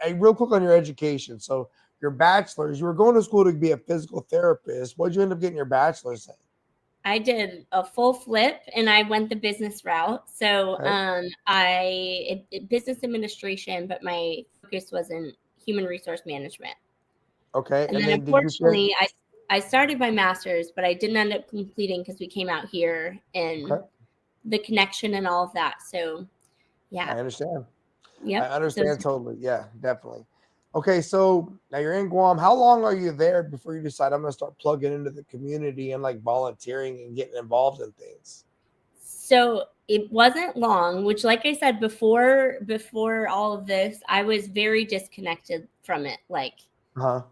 real quick on your education. So your bachelor's, you were going to school to be a physical therapist. What'd you end up getting your bachelor's in? I did a full flip and I went the business route. So Okay. business administration, but my focus was in human resource management. Okay. And And then then did you finish? unfortunately, I started my master's, but I didn't end up completing because we came out here and Okay. the connection and all of that. So yeah, I understand. I yep. So understand totally. Yeah, definitely. Okay, so now you're in Guam. How long are you there before you decide I'm gonna start plugging into the community and like volunteering and getting involved in things? so it wasn't long, which like I said before all of this, I was very disconnected from it. Like Huh?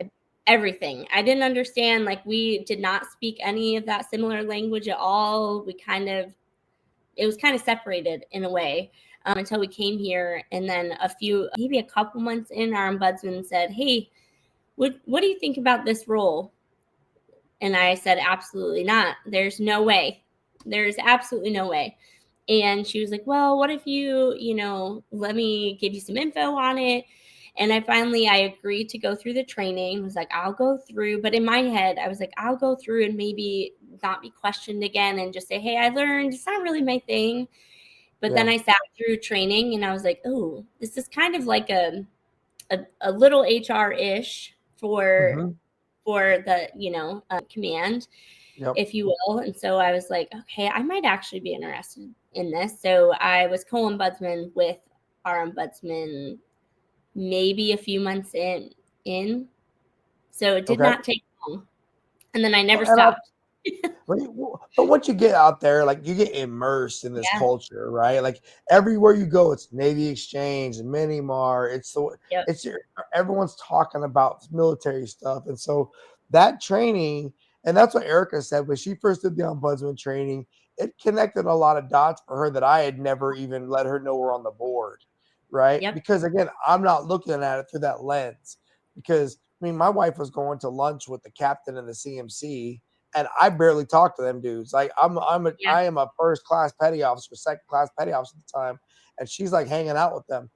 everything. I didn't understand. Like we did not speak any of that similar language at all. It was kind of separated in a way until we came here. And then maybe a couple months in, our ombudsman said, "Hey, what do you think about this role?" And I said, "Absolutely not. There's no way. There's absolutely no way." And she was like, "Well, what if let me give you some info on it." And I agreed to go through the training. I was like, I'll go through. But in my head, I was like, I'll go through and maybe not be questioned again and just say, hey, I learned. It's not really my thing. But then Yeah. I sat through training and I was like, oh, this is kind of like a little HR-ish Mm-hmm. for the, command, Yep. if you will. And so I was like, okay, I might actually be interested in this. So I was co-ombudsman with our ombudsman maybe a few months in. So it did Okay. not take long. And then I Well, never and I, stopped. but once you get out there, like you get immersed in this Yeah. culture, right? Like everywhere you go, it's Navy Exchange, Minimar. Yep. Everyone's talking about military stuff, and so that training, and that's what Erica said when she first did the ombudsman training. It connected a lot of dots for her that I had never even let her know were on the board, right? Yep. Because again, I'm not looking at it through that lens. Because I mean, my wife was going to lunch with the captain and the CMC, and I barely talk to them dudes. Like Yeah. I am a first class petty officer, second class petty officer at the time, and she's like hanging out with them.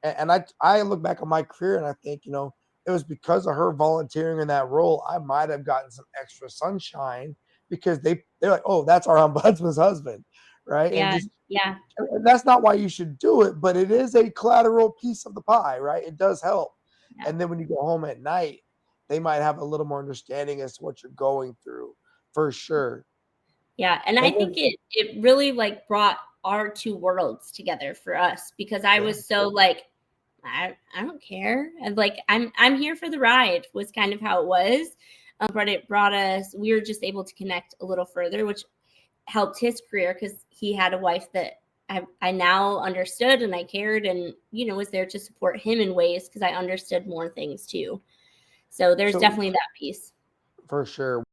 And I look back on my career and I think, it was because of her volunteering in that role, I might have gotten some extra sunshine because they're like, oh, that's our ombudsman's husband, right? And Yeah. just Yeah. and that's not why you should do it, but it is a collateral piece of the pie, right? It does help. Yeah. And then when you go home at night, they might have a little more understanding as to what you're going through for sure. Yeah. And I And think then, it really like brought our two worlds together for us because I yeah, was so like, I don't care. And like I'm here for the ride was kind of how it was. But it brought us, we were just able to connect a little further, which helped his career because he had a wife that I now understood and I cared and, was there to support him in ways because I understood more things too. So there's so definitely that piece. for sure.